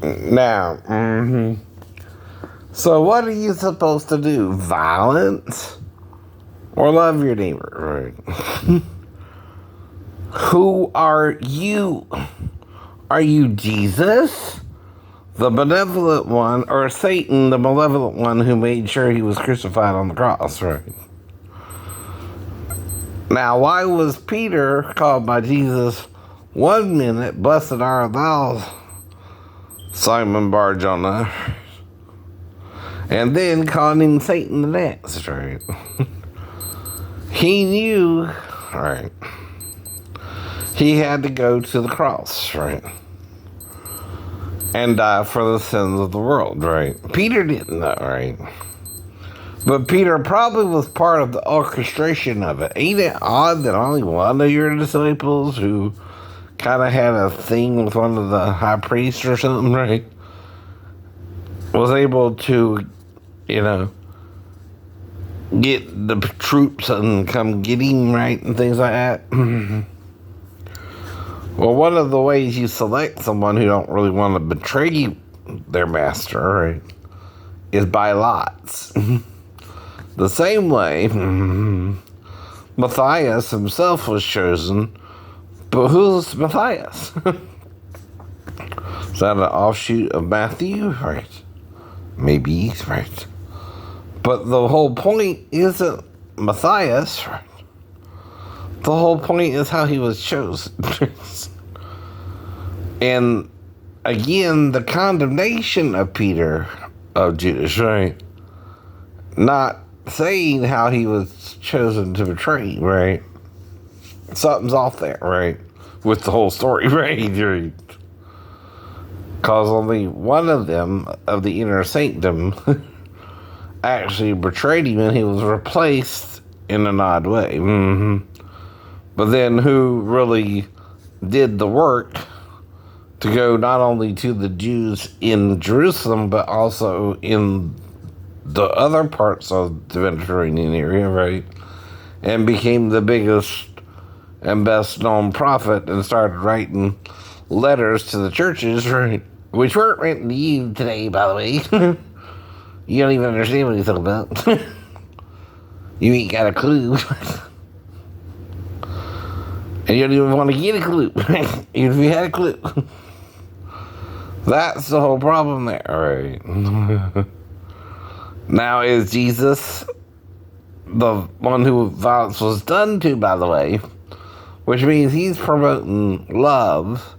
Now, so what are you supposed to do? Violence? Or love your neighbor, right? Who are you? Are you Jesus, the benevolent one, or Satan, the malevolent one who made sure he was crucified on the cross, right? Now, why was Peter called by Jesus 1 minute, blessed art thou, Simon Bar-Jonah, and then calling him Satan the next, right? He knew, right, he had to go to the cross, right, and die for the sins of the world, right? Peter didn't know, right? But Peter probably was part of the orchestration of it. Ain't it odd that only one of your disciples who kind of had a thing with one of the high priests or something, right, was able to, get the troops and come get him, right, and things like that? Well, one of the ways you select someone who don't really want to betray their master, right, is by lots. The same way Matthias himself was chosen, but who's Matthias? Is that an offshoot of Matthew? Right. Maybe, right. But the whole point isn't Matthias, right? The whole point is how he was chosen. And again, the condemnation of Peter, of Judas, right? Not saying how he was chosen to betray, right? Something's off there, right? With the whole story, right? Because only one of them, of the inner sanctum, actually betrayed him, and he was replaced in an odd way. But then who really did the work to go not only to the Jews in Jerusalem, but also in the other parts of the Mediterranean area, right? And became the biggest and best known prophet and started writing letters to the churches, right? Which weren't written to you today, by the way. You don't even understand what he's talking about. You ain't got a clue. And you don't even want to get a clue. Even if you had a clue. That's the whole problem there, right? Now, is Jesus the one who violence was done to, by the way? Which means he's promoting love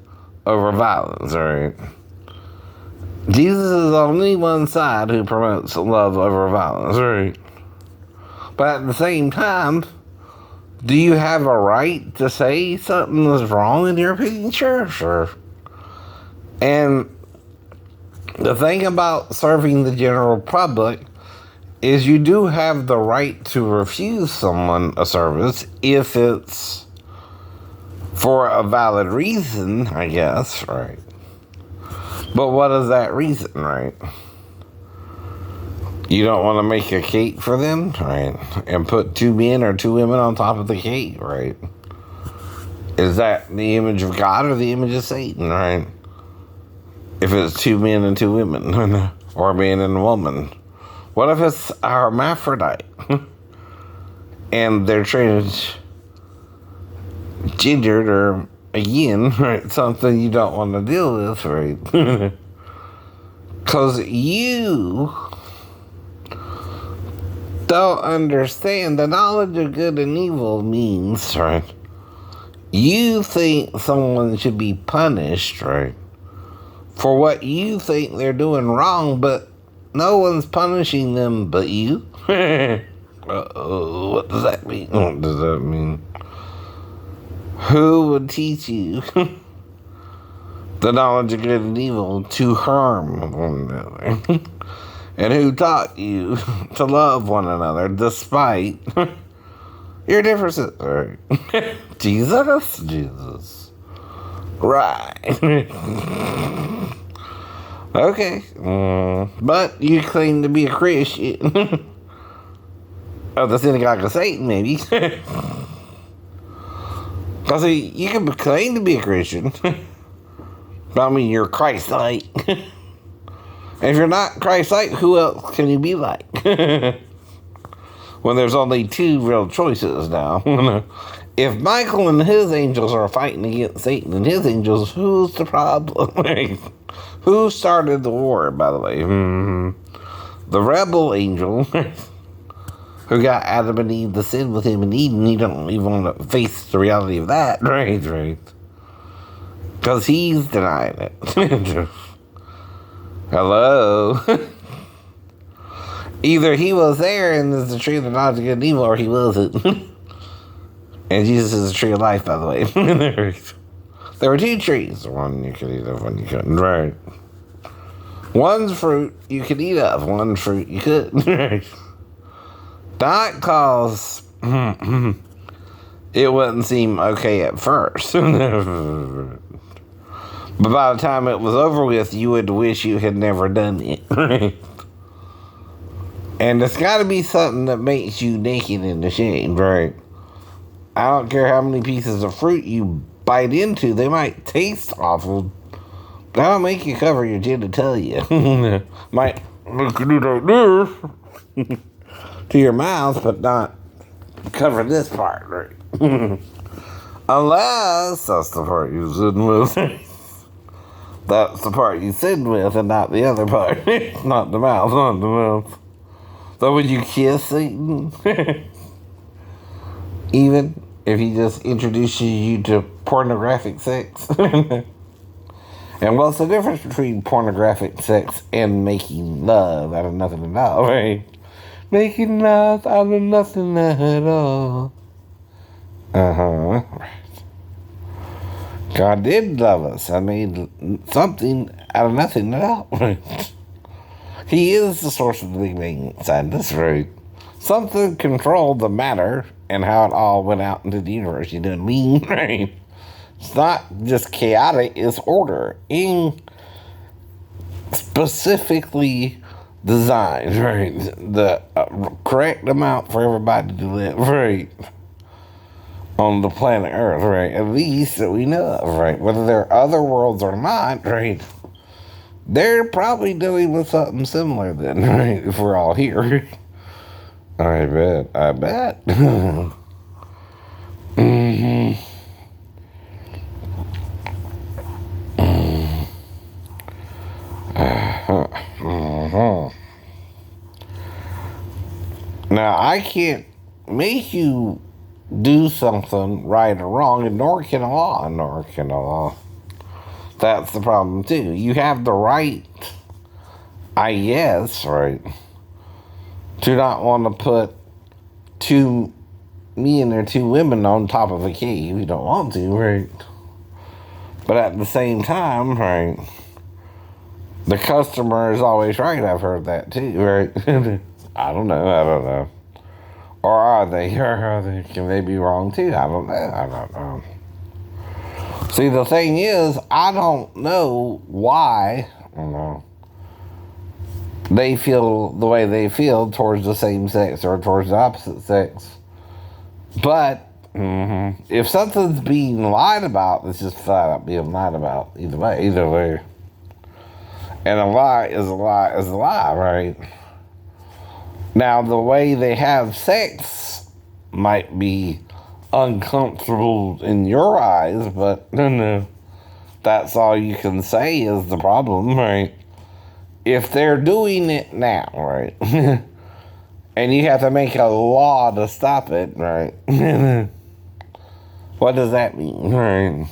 over violence, right? Jesus is only one side who promotes love over violence, right? But at the same time, do you have a right to say something is wrong in your opinion? Sure. And the thing about serving the general public is you do have the right to refuse someone a service if it's for a valid reason, I guess, right? But what is that reason, right? You don't want to make a cake for them, right? And put 2 men or 2 women on top of the cake, right? Is that the image of God or the image of Satan, right? If it's 2 men and 2 women, or a man and a woman. What if it's a hermaphrodite? And they're transgendered, or again, right, something you don't want to deal with, right? Because you don't understand the knowledge of good and evil means, right? You think someone should be punished, right, for what you think they're doing wrong, but no one's punishing them but you. What does that mean? What does that mean? Who would teach you the knowledge of good and evil to harm one another? And who taught you to love one another despite your differences? Right? Jesus. Right. Okay. But you claim to be a Christian. Of the synagogue of Satan, maybe. Because you can claim to be a Christian. I mean, you're Christ-like. If you're not Christ-like, who else can you be like? When there's only two real choices now. If Michael and his angels are fighting against Satan and his angels, who's the problem? Who started the war, by the way? The rebel angel who got Adam and Eve to sin with him in Eden. He don't even want to face the reality of that. Right. Because he's denying it. Hello? Either he was there and is the tree of the knowledge of good and evil, or he wasn't. And Jesus is the tree of life, by the way. There were two trees. One you could eat of, one you couldn't. Right. One's fruit you could eat of, one fruit you couldn't. Right. Not cause it wouldn't seem okay at first. But by the time it was over with, you would wish you had never done it. Right? And it's got to be something that makes you naked and ashamed, right? I don't care how many pieces of fruit you bite into, they might taste awful. That'll make you cover your genitalia. Might make you do like this to your mouth, but not cover this part, right? Unless that's the part you sinned with. That's the part you sinned with and not the other part. Not the mouth. So would you kiss Satan? Even if he just introduces you to pornographic sex? And what's the difference between pornographic sex and making love out of nothing at all, right? Making love out of nothing at all. Right. God did love us. I made something out of nothing at all, right? He is the source of the Big Bang scientist, right? Something controlled the matter and how it all went out into the universe, you know what I mean? Right? It's not just chaotic, it's order. Specifically designed, right? The correct amount for everybody to live, right? On the planet Earth, right? At least that we know of, right? Whether there are other worlds or not, right? They're probably dealing with something similar then, right? If we're all here. I bet. Now, I can't make you do something right or wrong, and nor can Allah. That's the problem, too. You have the right, I guess, right, to not want to put two men or two women on top of a cave. You don't want to, right? But at the same time, right, the customer is always right. I've heard that, too, right? I don't know. Or are they? Can they be wrong, too? I don't know. See, the thing is, I don't know why, they feel the way they feel towards the same sex or towards the opposite sex. But if something's being lied about, it's just flat out being lied about. Either way. And a lie is a lie, right? Now, the way they have sex might be uncomfortable in your eyes, but that's all you can say is the problem, right? If they're doing it now, right, and you have to make a law to stop it, right, what does that mean, right?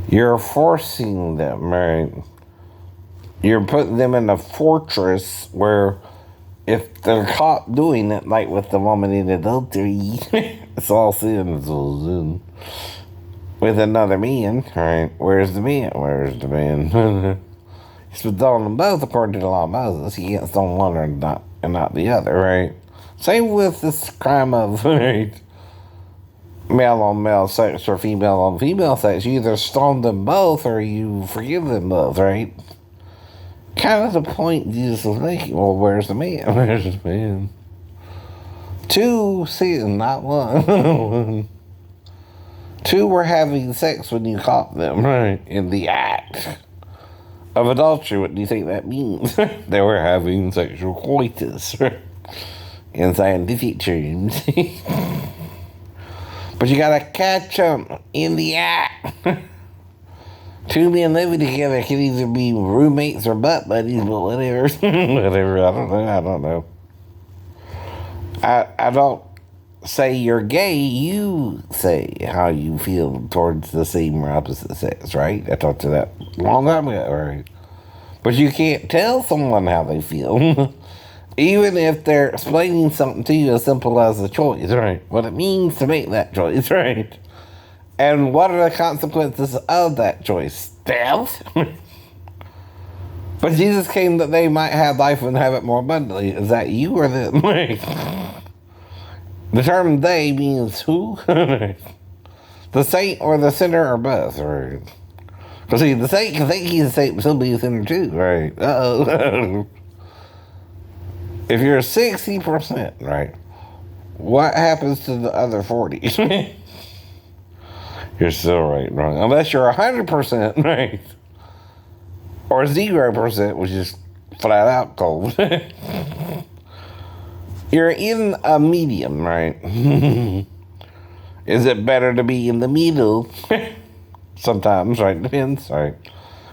You're forcing them, right? You're putting them in a fortress where if they're caught doing it, like with the woman in adultery, it's all sin, with another man, right? Where's the man? He's been throwing them both according to the law of Moses. He can't stone one and not the other, right? Same with this crime of, right, male on male sex or female on female sex. You either stone them both or you forgive them both, right? Kind of the point Jesus was making. Well, where's the man? Two sin, not one. Two were having sex when you caught them, right, in the act of adultery. What do you think that means? They were having sexual coitus, in scientific terms. But you gotta catch them in the act. Two men living together can either be roommates or butt buddies, but whatever. Whatever, I don't know. I don't say you're gay, you say how you feel towards the same or opposite sex, right? I talked to that a long time ago, right? But you can't tell someone how they feel. Even if they're explaining something to you as simple as a choice, right? What it means to make that choice, right? And what are the consequences of that choice? Death? But Jesus came that they might have life and have it more abundantly. Is that you or them? The term they means who? The saint or the sinner or both, right? Because see, the saint can think he's a saint, but still be a sinner too, right? Uh-oh. If you're 60%, right, what happens to the other 40? You're still right, wrong. Unless you're 100%, right? Or 0%, which is flat out cold. You're in a medium, right? Is it better to be in the middle? Sometimes, right? Depends, right?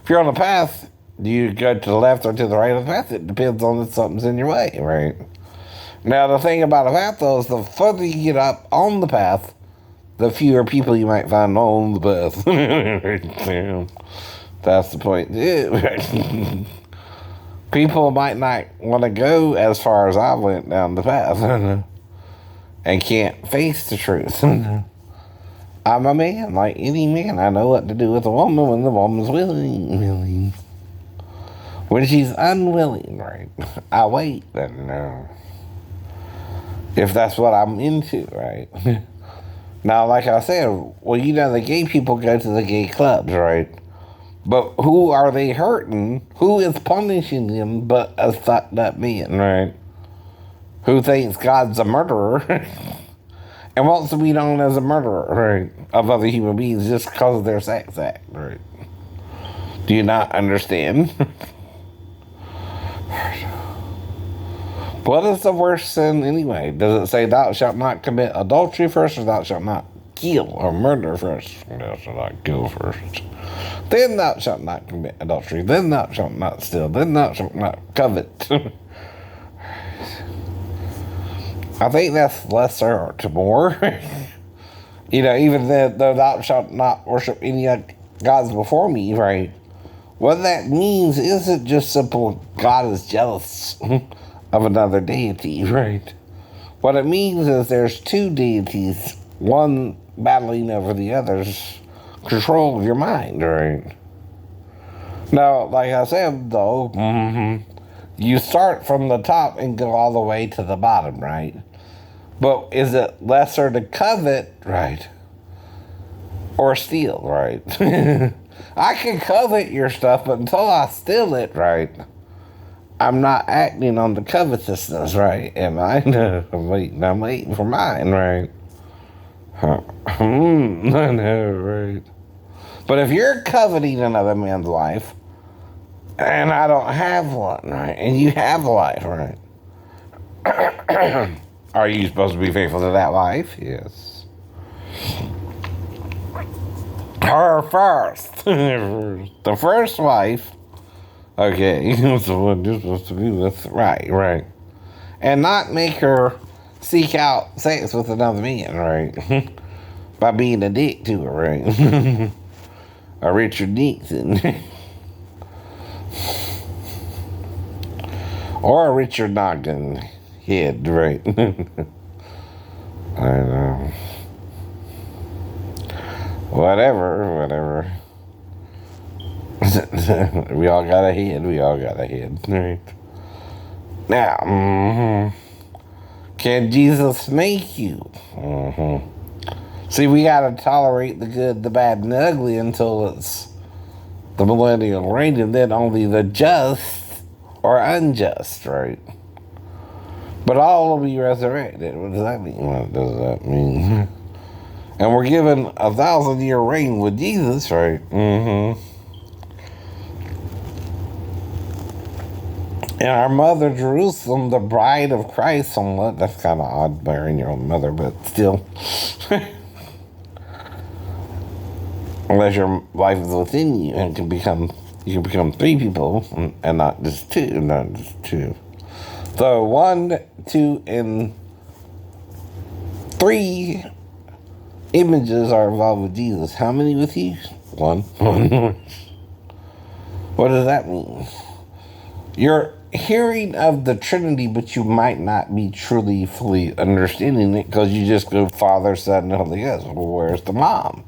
If you're on a path, do you go to the left or to the right of the path? It depends on if something's in your way, right? Now, the thing about a path, though, is the further you get up on the path, the fewer people you might find on the path. That's the point. People might not want to go as far as I went down the path and can't face the truth. I'm a man, like any man. I know what to do with a woman when the woman's willing. When she's unwilling, right, I wait. If that's what I'm into, right? Now, like I said, well, the gay people go to the gay clubs, right? But who are they hurting? Who is punishing them but a fucked up man, right? Who thinks God's a murderer and wants to be known as a murderer, right, of other human beings just because of their sex act, right? Do you not understand? What is the worst sin anyway? Does it say thou shalt not commit adultery first, or thou shalt not kill or murder first? Thou shalt not kill first. Then thou shalt not commit adultery. Then thou shalt not steal. Then thou shalt not covet. I think that's lesser to more. Even though thou shalt not worship any gods before me, right? What that means isn't just simple God is jealous of another deity, right? What it means is there's two deities, one battling over the other's control of your mind, right? Now, like I said, though, you start from the top and go all the way to the bottom, right? But is it lesser to covet, right? Or steal, right? I can covet your stuff, but until I steal it, right, I'm not acting on the covetousness, right? Am I? No, I'm waiting for mine, right? I know, right? But if you're coveting another man's wife, and I don't have one, right? And you have a wife, right? Are you supposed to be faithful to that wife? Yes. Her first. The first wife. Okay, that's the one you're supposed to be with. Right. And not make her seek out sex with another man, right? By being a dick to her, right? A Richard Nixon. Or a Richard Nogden head, right? I know. Whatever. We all got a head, right? Now, can Jesus make you? See, we gotta tolerate the good, the bad, and the ugly until it's the millennial reign, and then only the just or unjust, right? But all will be resurrected. What does that mean? What does that mean? And we're given 1,000-year reign with Jesus, right? Mm-hmm. And our mother, Jerusalem, the bride of Christ, somewhat. That's kind of odd, bearing your own mother, but still. Unless your wife is within you and you can become three people and not just two. So 1, 2, and 3 images are involved with Jesus. How many with you? 1. What does that mean? You're hearing of the Trinity, but you might not be truly, fully understanding it because you just go Father, Son, and Holy Ghost. Well, where's the mom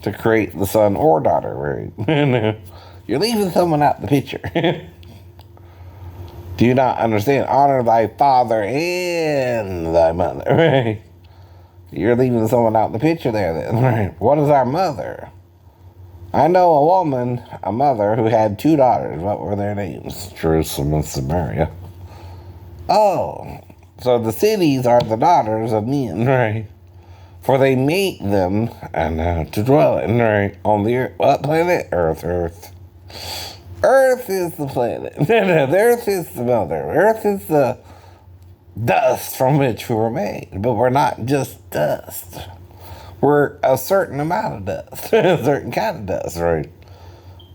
to create the son or daughter, right? You're leaving someone out the picture. Do you not understand? Honor thy father and thy mother, right? You're leaving someone out the picture there, then, right? What is our mother? I know a woman, a mother, who had 2 daughters. What were their names? Jerusalem and Samaria. Oh, so the cities are the daughters of men, right? For they make them to dwell in, right? On the earth. What planet? Earth. Earth is the planet. The earth is the mother. Earth is the dust from which we were made. But we're not just dust. We're a certain amount of dust. A certain kind of dust, right?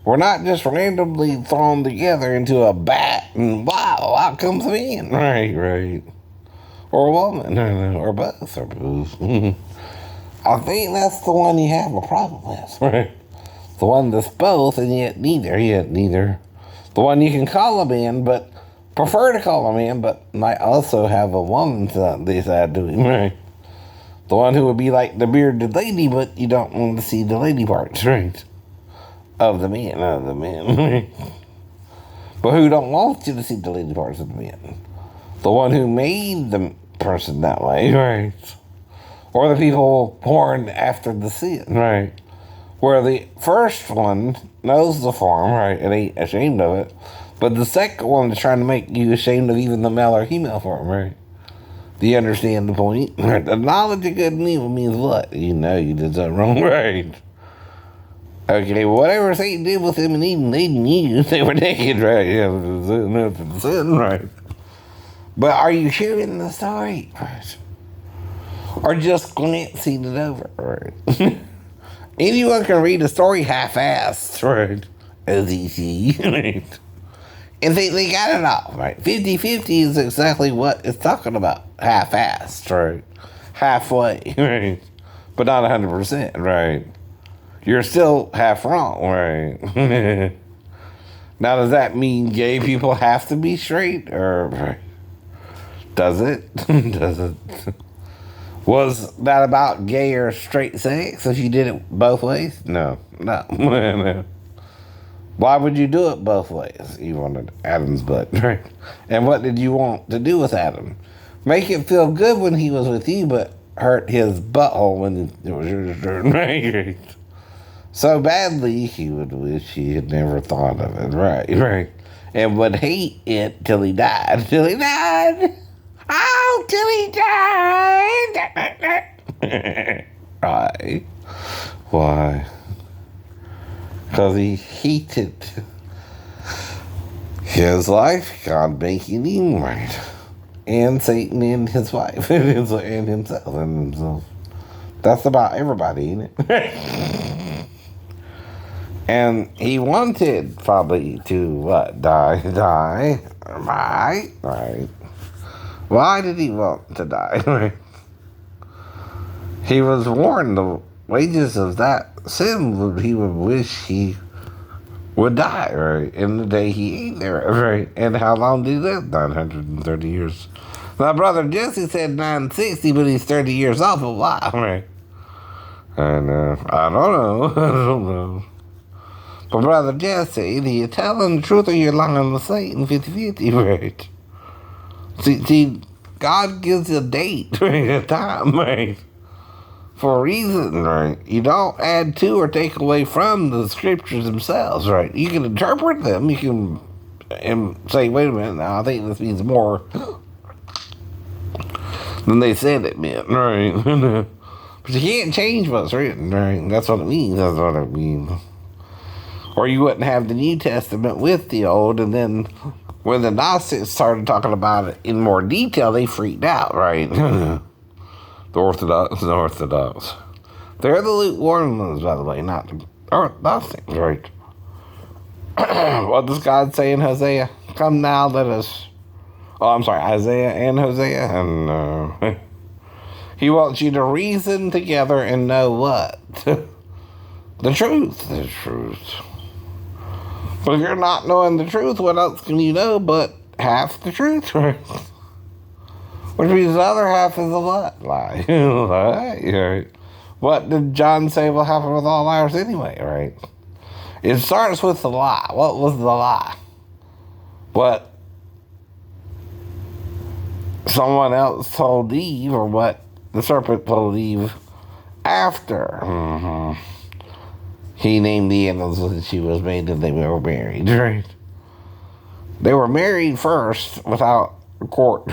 We're not just randomly thrown together into a bat and wow, out comes man. Right. Or a woman, or both. I think that's the one you have a problem with, right? The one that's both and yet neither. The one you can call a man, but prefer to call a man, but might also have a woman side to him, right? The one who would be like the bearded lady, but you don't want to see the lady parts, right? Of the man. But who don't want you to see the lady parts of the man? The one who made the person that way, right? Or the people born after the sin, right? Where the first one knows the form, right, and ain't ashamed of it, but the second one is trying to make you ashamed of even the male or female form, right? Do you understand the point? The knowledge of good and evil means what? You know you did something wrong, right? Okay, well, whatever Satan did with them and Eden, they knew they were naked, right? Yeah, sin, right? But are you hearing the story, right? Or just glancing it over, right? Anyone can read a story half-assed, right? As easy, right? And they got it all, right? 50-50 is exactly what it's talking about. Half-assed, right? Halfway, right? But not 100%, right? You're still half wrong, right? Now, does that mean gay people have to be straight? Or does it? Does it? Was that about gay or straight sex if you did it both ways? No. Why would you do it both ways? You wanted Adam's butt, right? And what did you want to do with Adam? Make it feel good when he was with you, but hurt his butthole when it was your turn, right? So badly, he would wish he had never thought of it, right? And would hate it till he died. Oh, till he died. Right. Why? Because he hated his life, God making him, right? And Satan and his wife, and himself. That's about everybody, ain't it? And he wanted probably to, die, right? Why did he want to die? He was warned the wages of that sin he would wish he would die, right? In the day he ate there, right? And how long did he live? 930 years. My brother Jesse said 960, but he's 30 years off. But why, right? And I don't know. But brother Jesse, either you're telling the truth or you're lying with Satan, 50-50, right? See, God gives a date, right? A time, right? For a reason, right? You don't add to or take away from the scriptures themselves, right? You can interpret them. You can say, wait a minute, now I think this means more than they said it meant, right? But you can't change what's written, right? That's what it means. That's what it means. Or you wouldn't have the New Testament with the Old, and then when the Gnostics started talking about it in more detail, they freaked out, right? The Orthodox. They're the lukewarm ones, by the way, not the Gnostics, right? What does God say in Hosea? Come now, let us... Oh, I'm sorry, Isaiah and Hosea. And he wants you to reason together and know what? The truth. The truth. But if you're not knowing the truth, what else can you know but half the truth, right? Which means the other half is a what? Lie. Lie, right? What did John say will happen with all liars anyway, right? It starts with the lie. What was the lie? What someone else told Eve, or what the serpent told Eve after he named the animals that she was made and they were married, right? They were married first without a court,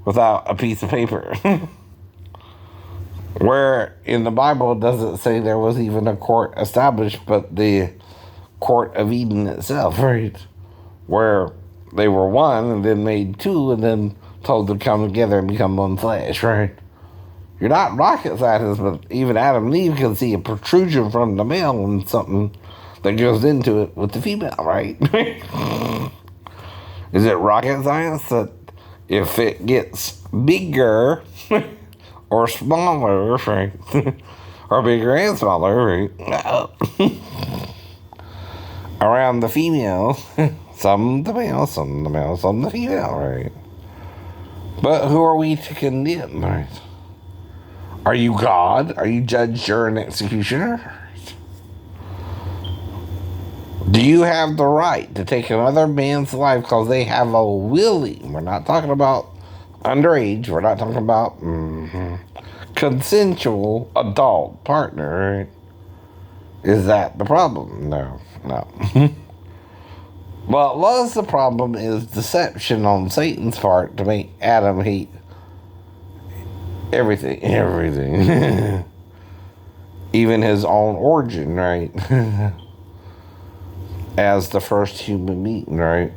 without a piece of paper. Where in the Bible it doesn't say there was even a court established, but the court of Eden itself, right? Where they were one and then made two and then told to come together and become one flesh, right? You're not rocket scientists, but even Adam and Eve can see a protrusion from the male and something that goes into it with the female, right? Is it rocket science that if it gets bigger or smaller, right? Or bigger and smaller, right? Around the female, some the male, some the male, some the female, right? But who are we to condemn, right? Are you God? Are you judge, juror, and executioner? Do you have the right to take another man's life because they have a willing? We're not talking about underage. We're not talking about consensual adult partner, right? Is that the problem? No. What was the problem is deception on Satan's part to make Adam hate everything. Even his own origin, right? As the first human being, right?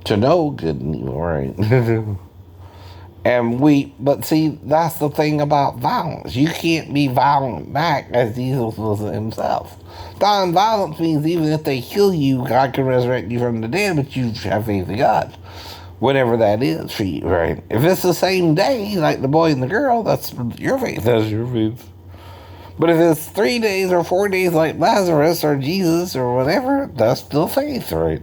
To know good and evil, right? But see, that's the thing about violence. You can't be violent back as Jesus was himself. Non-violence means even if they kill you, God can resurrect you from the dead, but you have faith in God. Whatever that is for you, right? If it's the same day, like the boy and the girl, that's your faith. That's your faith. But if it's 3 days or 4 days like Lazarus or Jesus or whatever, that's still faith, right?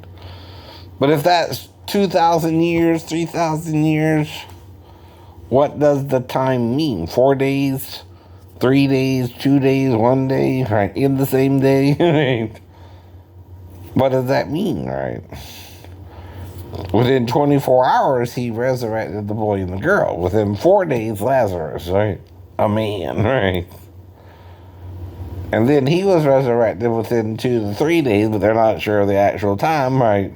But if that's 2,000 years, 3,000 years, what does the time mean? 4 days, 3 days, 2 days, 1 day, right? In the same day, right? What does that mean, right? Within 24 hours, he resurrected the boy and the girl. Within 4 days, Lazarus, right? A man, right? And then he was resurrected within 2 to 3 days, but they're not sure of the actual time, right?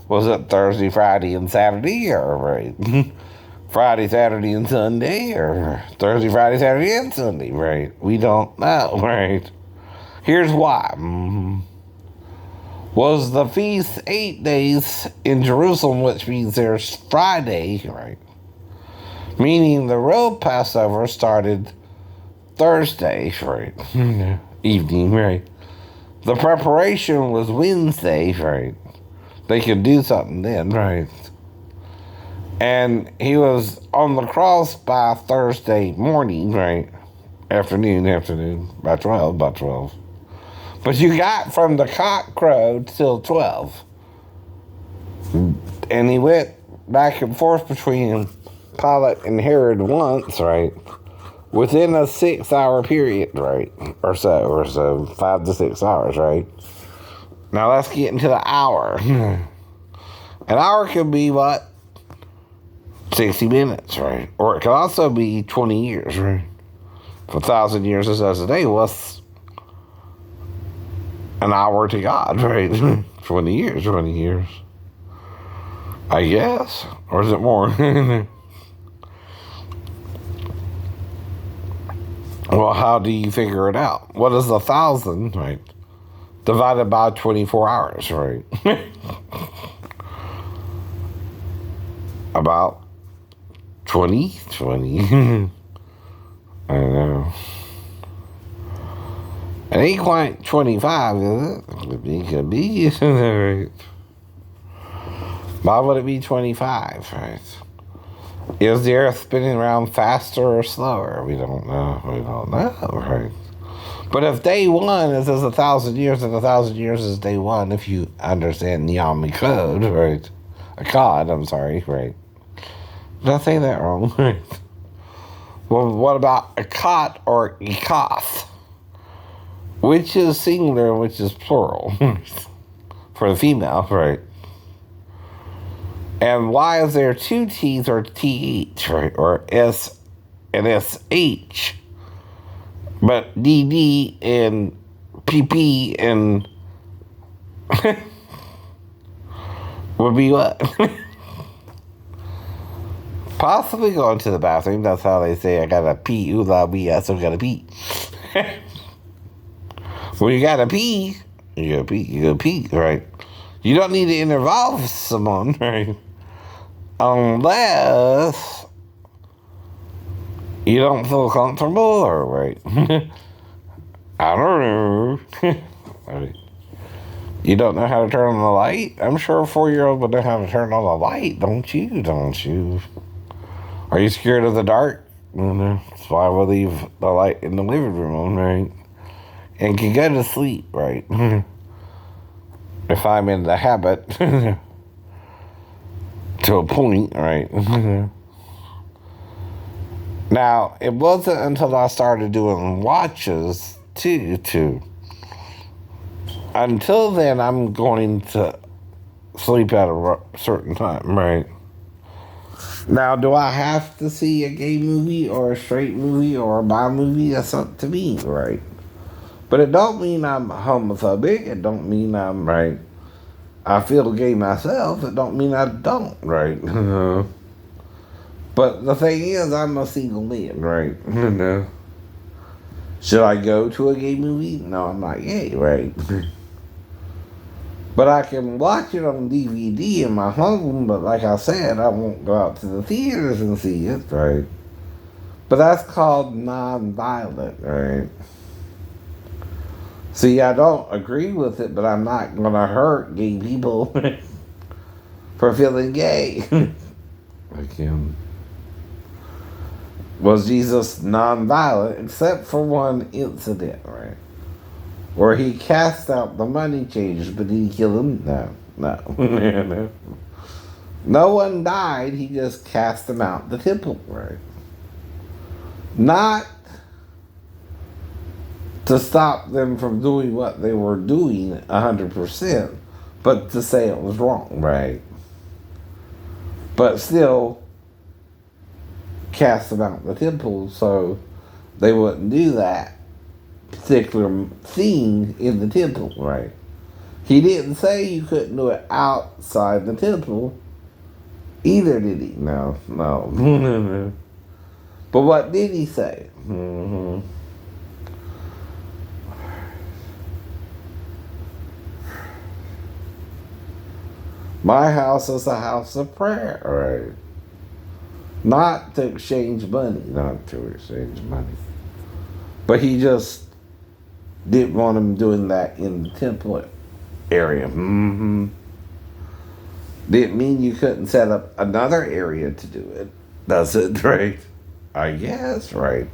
Was it Thursday, Friday, and Saturday, or right? Friday, Saturday, and Sunday, or Thursday, Friday, Saturday, and Sunday, right? We don't know, right? Here's why. Was the feast 8 days in Jerusalem, which means there's Friday, right? Meaning the real Passover started Thursday, right? Evening, right? The preparation was Wednesday, right? They could do something then, right? And he was on the cross by Thursday morning, right? Afternoon, by 12. But you got from the cock crow till 12. And he went back and forth between Pilate and Herod once, right? Within a 6-hour period, right? Or so, 5 to 6 hours, right? Now let's get into the hour. An hour could be what? 60 minutes, right? Or it could also be 20 years, right? For 1,000 years as a day, what's an hour to God, right? 20 years. I guess. Or is it more? Well, how do you figure it out? What is 1,000, right? Divided by 24 hours, right? About 20? I don't know. It ain't quite 25, is it? Could be. Right? Why would it be 25, right? Is the Earth spinning around faster or slower? We don't know. Right? But if day one is 1,000 years, and 1,000 years is day one, if you understand the Omni code, right? Akkad, I'm sorry, right? Did I say that wrong? Right? Well, what about Akkad or Ikath? Which is singular and which is plural? For the female, right? And why is there two T's or TH, right? Or S and SH? But DD and PP and would be what? Possibly going to the bathroom. That's how they say I gotta pee. Ooh la wee, I still gotta pee. When you gotta pee, you gotta pee, right? You don't need to involve someone, right? Unless you don't feel comfortable, or right? I don't know. Right. You don't know how to turn on the light? I'm sure a 4-year-old would know how to turn on the light, don't you? Don't you? Are you scared of the dark? No. That's why we leave the light in the living room on, right? And can go to sleep, right? If I'm in the habit, to a point, right? Now, it wasn't until I started doing watches, too. Until then, I'm going to sleep at a certain time, right? Now, do I have to see a gay movie or a straight movie or a bi movie? That's up to me, right? But it don't mean I'm homophobic. It don't mean I'm, right? I feel gay myself. It don't mean I don't, right? But the thing is, I'm a single man, right? Should I go to a gay movie? No, I'm not gay, right? But I can watch it on DVD in my home, but like I said, I won't go out to the theaters and see it, right? But that's called non-violent, right? See, I don't agree with it, but I'm not going to hurt gay people for feeling gay. Again. Was Jesus non-violent except for one incident, right? Where he cast out the money changers, but did he kill them? No. No one died, he just cast them out the temple, right? Not to stop them from doing what they were doing 100%, but to say it was wrong, right? But still cast them out the temple so they wouldn't do that particular thing in the temple, right? He didn't say you couldn't do it outside the temple either, did he? No. But what did he say? My house is a house of prayer, right? Not to exchange money. But he just didn't want him doing that in the temple area. Didn't mean you couldn't set up another area to do it, does it, right? I guess, right.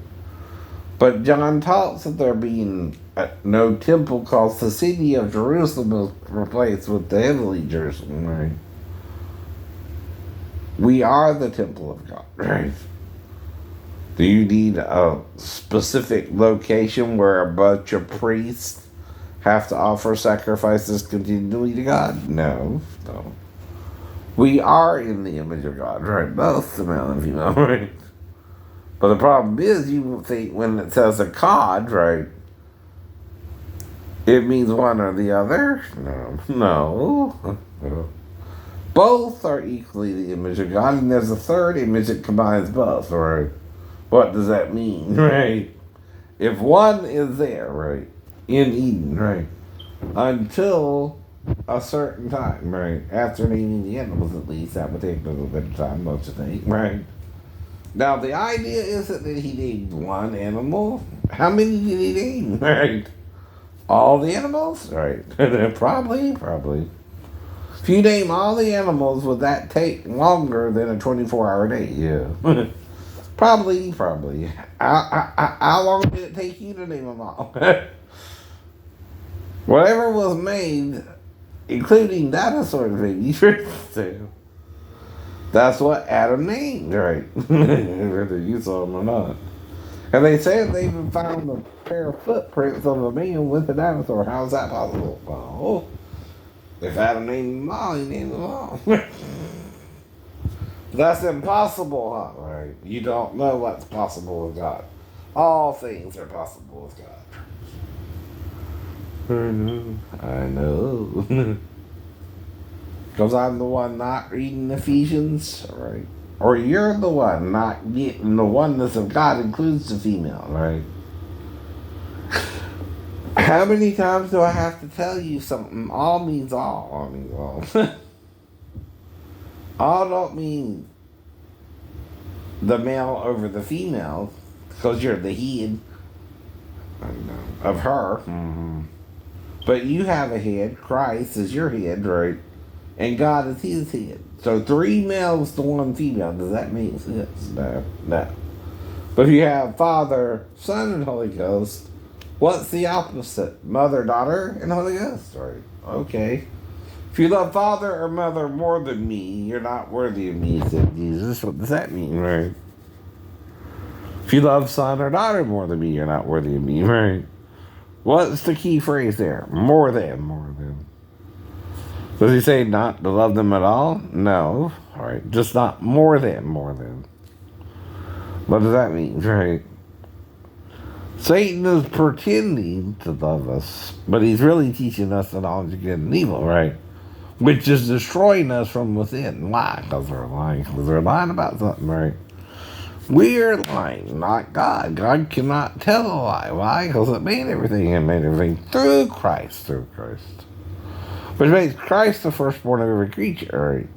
But John talks that there being no temple, cause the city of Jerusalem was replaced with the heavenly Jerusalem, right? We are the temple of God, right? Do you need a specific location where a bunch of priests have to offer sacrifices continually to God? No. We are in the image of God, right? Both the male and female, right? But the problem is, you think when it says Akkad, right, it means one or the other? No. Both are equally the image of God, and there's a third image that combines both, right? What does that mean, right? If one is there, right, in Eden, right, until a certain time, right, after naming the animals at least, that would take a little bit of time, don't you think, right? Now, the idea isn't that he named one animal. How many did he name, right? All the animals? Right. Probably. If you name all the animals, would that take longer than a 24-hour day? Yeah. Probably. How long did it take you to name them all? Whatever was made, including dinosaurs, maybe. So, that's what Adam named, right? Whether you saw them or not. And they said they even found a pair of footprints of a man with a dinosaur. How is that possible? Well, if Adam named them all, he named them all. That's impossible, huh? Right? You don't know what's possible with God. All things are possible with God. I know. Because I'm the one not reading Ephesians, right? Or you're the one not getting the oneness of God includes the female, right? How many times do I have to tell you something? All means all. All means all. All don't mean the male over the female, because you're the head of her. Mm-hmm. But you have a head. Christ is your head, right? And God is his head. So 3 males to 1 female. Does that make sense? No. But if you have Father, Son, and Holy Ghost, what's the opposite? Mother, daughter, and Holy Ghost, right? Okay. If you love father or mother more than me, you're not worthy of me, said Jesus. What does that mean, right? If you love son or daughter more than me, you're not worthy of me, right? What's the key phrase there? More than. Does he say not to love them at all? No. All right. Just not more than. What does that mean, right? Satan is pretending to love us, but he's really teaching us the knowledge of good and evil, right? Which is destroying us from within. Why? Because we're lying. Because we're lying about something, right? We're lying, not God. God cannot tell a lie. Why? Because it made everything and made everything through Christ. Which makes Christ the firstborn of every creature, right?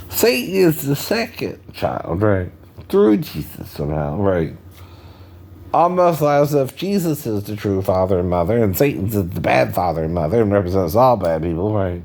Satan is the second child, right? Through Jesus somehow, right? Almost as if Jesus is the true father and mother, and Satan's the bad father and mother, and represents all bad people, right?